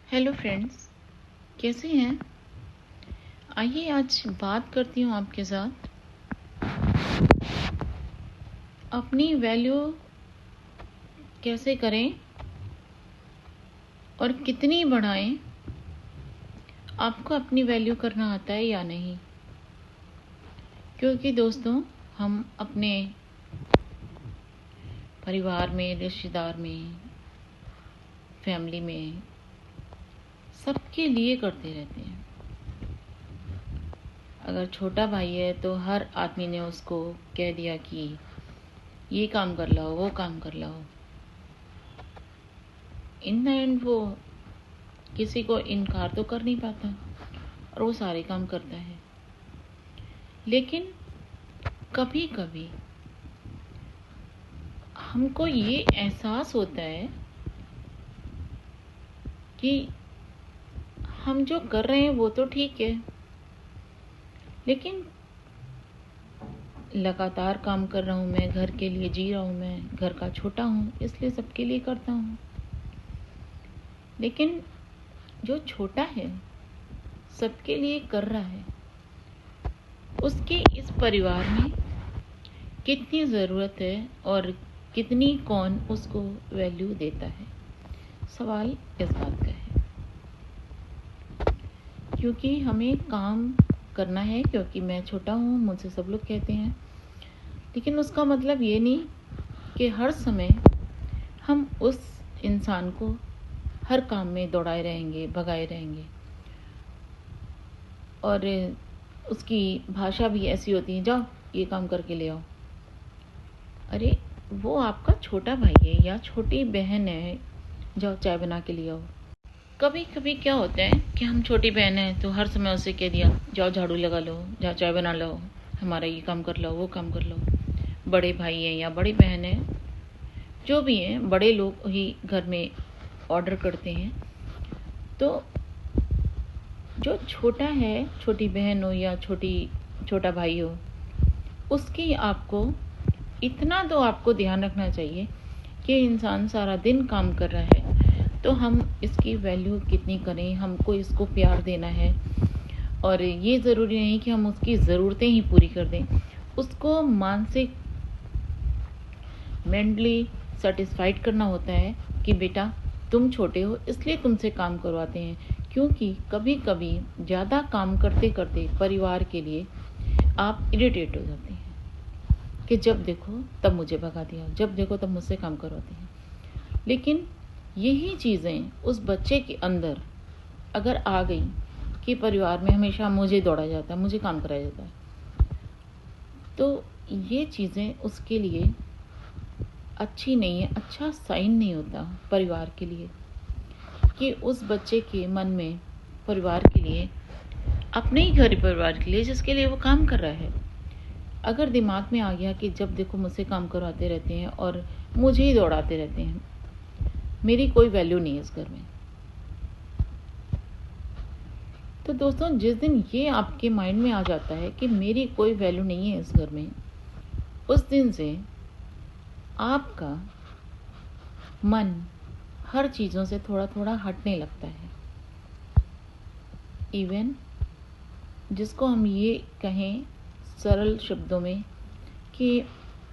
Hello friends, कैसे हैं? आइए आज बात करती हूँ आपके साथ अपनी वैल्यू कैसे करें और कितनी बढ़ाएं। आपको अपनी वैल्यू करना आता है या नहीं? क्योंकि दोस्तों, हम अपने परिवार में, रिश्तेदार में, फैमिली में सबके लिए करते रहते हैं। अगर छोटा भाई है तो हर आदमी ने उसको कह दिया कि ये काम कर लाओ, वो काम कर लाओ। इन द एंड वो किसी को इनकार तो कर नहीं पाता और वो सारे काम करता है। लेकिन कभी कभी हमको ये एहसास होता है कि हम जो कर रहे हैं वो तो ठीक है, लेकिन लगातार काम कर रहा हूँ मैं, घर के लिए जी रहा हूँ मैं, घर का छोटा हूँ इसलिए सबके लिए करता हूँ। लेकिन जो छोटा है, सबके लिए कर रहा है, उसके इस परिवार में कितनी ज़रूरत है और कितनी कौन उसको वैल्यू देता है। सवाल इस बात का है, क्योंकि हमें काम करना है, क्योंकि मैं छोटा हूँ, मुझसे सब लोग कहते हैं। लेकिन उसका मतलब ये नहीं कि हर समय हम उस इंसान को हर काम में दौड़ाए रहेंगे, भगाए रहेंगे। और उसकी भाषा भी ऐसी होती है, जाओ ये काम करके ले आओ। अरे वो आपका छोटा भाई है या छोटी बहन है, जाओ चाय बना के ले आओ। कभी कभी क्या होता है कि हम छोटी बहन है तो हर समय उसे कह दिया, जाओ झाड़ू लगा लो, जाओ चाय बना लो, हमारा ये काम कर लो, वो काम कर लो। बड़े भाई हैं या बड़ी बहन है, जो भी हैं, बड़े लोग ही घर में ऑर्डर करते हैं। तो जो छोटा है, छोटी बहन हो या छोटा भाई हो, उसकी आपको इतना तो आपको ध्यान रखना चाहिए कि इंसान सारा दिन काम कर रहा है तो हम इसकी वैल्यू कितनी करें, हमको इसको प्यार देना है। और ये ज़रूरी नहीं कि हम उसकी ज़रूरतें ही पूरी कर दें, उसको मानसिक मेंटली सेटिस्फाइड करना होता है कि बेटा तुम छोटे हो इसलिए तुमसे काम करवाते हैं। क्योंकि कभी कभी ज़्यादा काम करते करते परिवार के लिए आप इरिटेट हो जाते हैं कि जब देखो तब मुझे भगा दिया, जब देखो तब मुझसे काम करवाते हैं। लेकिन यही चीज़ें उस बच्चे के अंदर अगर आ गई कि परिवार में हमेशा मुझे दौड़ा जाता है, मुझे काम कराया जाता है, तो ये चीज़ें उसके लिए अच्छी नहीं है, अच्छा साइन नहीं होता परिवार के लिए कि उस बच्चे के मन में परिवार के लिए, अपने ही घर परिवार के लिए जिसके लिए वो काम कर रहा है, अगर दिमाग में आ गया कि जब देखो मुझसे काम करवाते रहते हैं और मुझे ही दौड़ाते रहते हैं, मेरी कोई वैल्यू नहीं है इस घर में। तो दोस्तों, जिस दिन ये आपके माइंड में आ जाता है कि मेरी कोई वैल्यू नहीं है इस घर में, उस दिन से आपका मन हर चीज़ों से थोड़ा थोड़ा हटने लगता है। इवन जिसको हम ये कहें सरल शब्दों में कि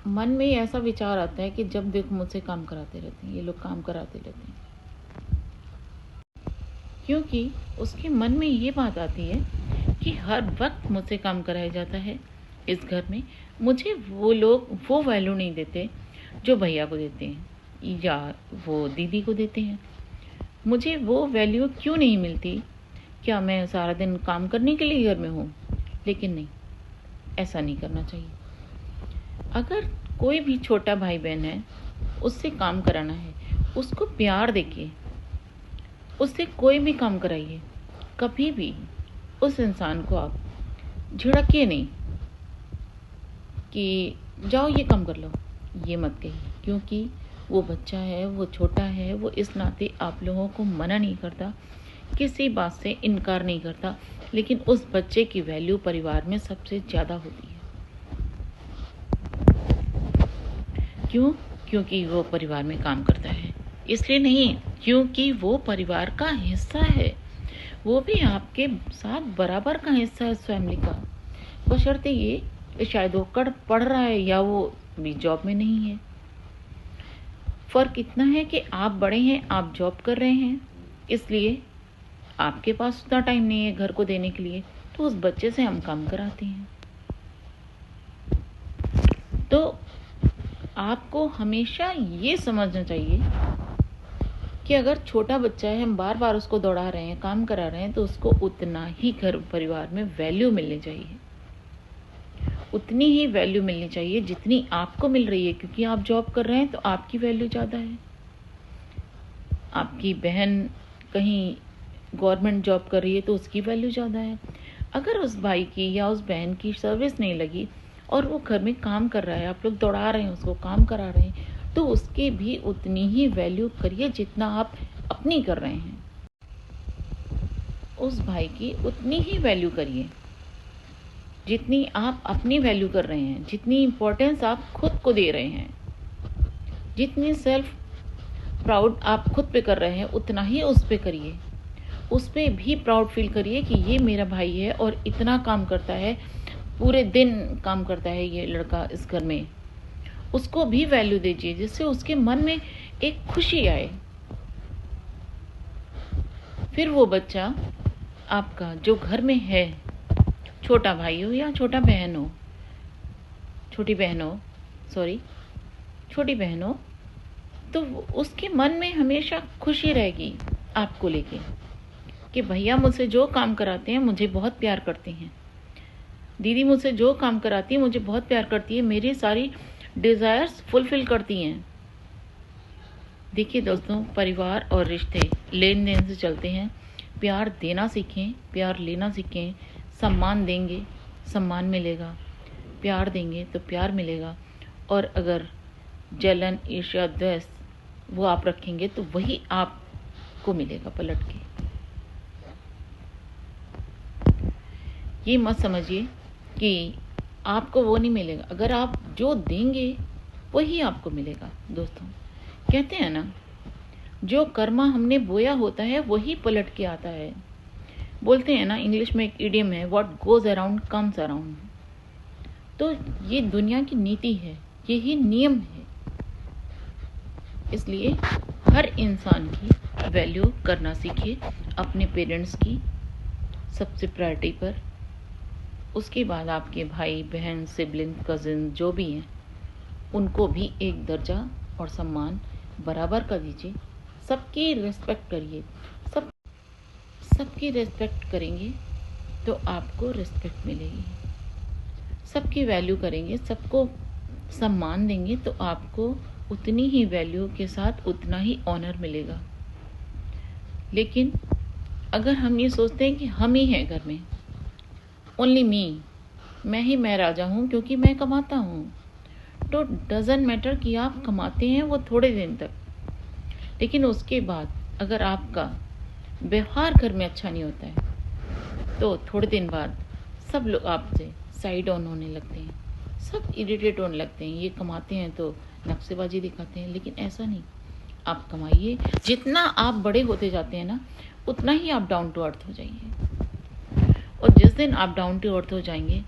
मन में ऐसा विचार आता है कि जब देखो मुझसे काम कराते रहते हैं, ये लोग काम कराते रहते हैं। क्योंकि उसके मन में ये बात आती है कि हर वक्त मुझसे काम कराया जाता है इस घर में, मुझे वो लोग वो वैल्यू नहीं देते जो भैया को देते हैं या वो दीदी को देते हैं। मुझे वो वैल्यू क्यों नहीं मिलती? क्या मैं सारा दिन काम करने के लिए घर में हूँ? लेकिन नहीं, ऐसा नहीं करना चाहिए। अगर कोई भी छोटा भाई बहन है, उससे काम कराना है, उसको प्यार देके उससे कोई भी काम कराइए। कभी भी उस इंसान को आप झिड़किए नहीं कि जाओ ये काम कर लो, ये मत कहिए। क्योंकि वो बच्चा है, वो छोटा है, वो इस नाते आप लोगों को मना नहीं करता, किसी बात से इनकार नहीं करता, लेकिन उस बच्चे की वैल्यू परिवार में सबसे ज़्यादा होती है। क्यों? क्योंकि वो परिवार में काम करता है। इसलिए नहीं क्योंकि वो परिवार का हिस्सा है, वो भी आपके साथ बराबर का हिस्सा है उस फैमिली का। बशर्ते ये शायद वो पढ़ रहा है या वो भी जॉब में नहीं है। फ़र्क इतना है कि आप बड़े हैं, आप जॉब कर रहे हैं, इसलिए आपके पास उतना टाइम नहीं है घर को देने के लिए, तो उस बच्चे से हम काम कराते हैं। तो आपको हमेशा ये समझना चाहिए कि अगर छोटा बच्चा है, हम बार बार उसको दौड़ा रहे हैं, काम करा रहे हैं, तो उसको उतना ही घर परिवार में वैल्यू मिलनी चाहिए, उतनी ही वैल्यू मिलनी चाहिए जितनी आपको मिल रही है। क्योंकि आप जॉब कर रहे हैं तो आपकी वैल्यू ज़्यादा है। आपकी बहन कहीं गवर्नमेंट जॉब कर रही है तो उसकी वैल्यू ज़्यादा है। अगर उस भाई की या उस बहन की सर्विस नहीं लगी और वो घर में काम कर रहा है, आप लोग दौड़ा रहे हैं, उसको काम करा रहे हैं, तो उसकी भी उतनी ही वैल्यू करिए जितना आप अपनी कर रहे हैं। उस भाई की उतनी ही वैल्यू करिए जितनी आप अपनी वैल्यू कर रहे हैं, जितनी इम्पोर्टेंस आप खुद को दे रहे हैं, जितनी सेल्फ प्राउड आप खुद पे कर रहे हैं, उतना ही उस पे करिए। उस पे भी प्राउड फील करिए कि ये मेरा भाई है और इतना काम करता है, पूरे दिन काम करता है ये लड़का इस घर में। उसको भी वैल्यू दीजिए जिससे उसके मन में एक खुशी आए। फिर वो बच्चा आपका जो घर में है, छोटा भाई हो या छोटा बहन हो, छोटी बहन हो, तो उसके मन में हमेशा खुशी रहेगी आपको लेके कि भैया मुझसे जो काम कराते हैं मुझे बहुत प्यार करते हैं, दीदी मुझसे जो काम कराती है मुझे बहुत प्यार करती है, मेरी सारी डिज़ायर्स फुलफिल करती हैं। देखिए दोस्तों, परिवार और रिश्ते लेन देन से चलते हैं। प्यार देना सीखें, प्यार लेना सीखें। सम्मान देंगे, सम्मान मिलेगा। प्यार देंगे तो प्यार मिलेगा। और अगर जलन, ईर्ष्या, द्वेष वो आप रखेंगे तो वही आपको मिलेगा पलट के। ये मत समझिए कि आपको वो नहीं मिलेगा। अगर आप जो देंगे वही आपको मिलेगा। दोस्तों, कहते हैं ना, जो कर्मा हमने बोया होता है वही पलट के आता है। बोलते हैं ना, इंग्लिश में एक इडियम है, what goes around comes around. तो ये दुनिया की नीति है, यही नियम है। इसलिए हर इंसान की वैल्यू करना सीखिए, अपने पेरेंट्स की सबसे प्रायोरिटी पर। उसके बाद आपके भाई बहन, सिबलिंग, कज़िन जो भी हैं, उनको भी एक दर्जा और सम्मान बराबर कर दीजिए। सबकी रिस्पेक्ट करिए। सबकी रिस्पेक्ट करेंगे तो आपको रिस्पेक्ट मिलेगी। सबकी वैल्यू करेंगे, सबको सम्मान देंगे तो आपको उतनी ही वैल्यू के साथ उतना ही ऑनर मिलेगा। लेकिन अगर हम ये सोचते हैं कि हम ही हैं घर में, ओनली मी, मैं राजा हूँ क्योंकि मैं कमाता हूँ, तो डजेंट मैटर कि आप कमाते हैं वो थोड़े दिन तक, लेकिन उसके बाद अगर आपका व्यवहार घर में अच्छा नहीं होता है तो थोड़े दिन बाद सब लोग आपसे साइड ऑन होने लगते हैं, सब इरिटेट होने लगते हैं। ये कमाते हैं तो नक्शेबाजी दिखाते हैं, लेकिन ऐसा नहीं। आप कमाइए, जितना आप बड़े होते जाते हैं ना, उतना ही आप डाउन टू अर्थ हो जाइए। और जिस दिन आप डाउन टू अर्थ हो जाएंगे,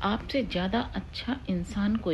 आपसे ज़्यादा अच्छा इंसान कोई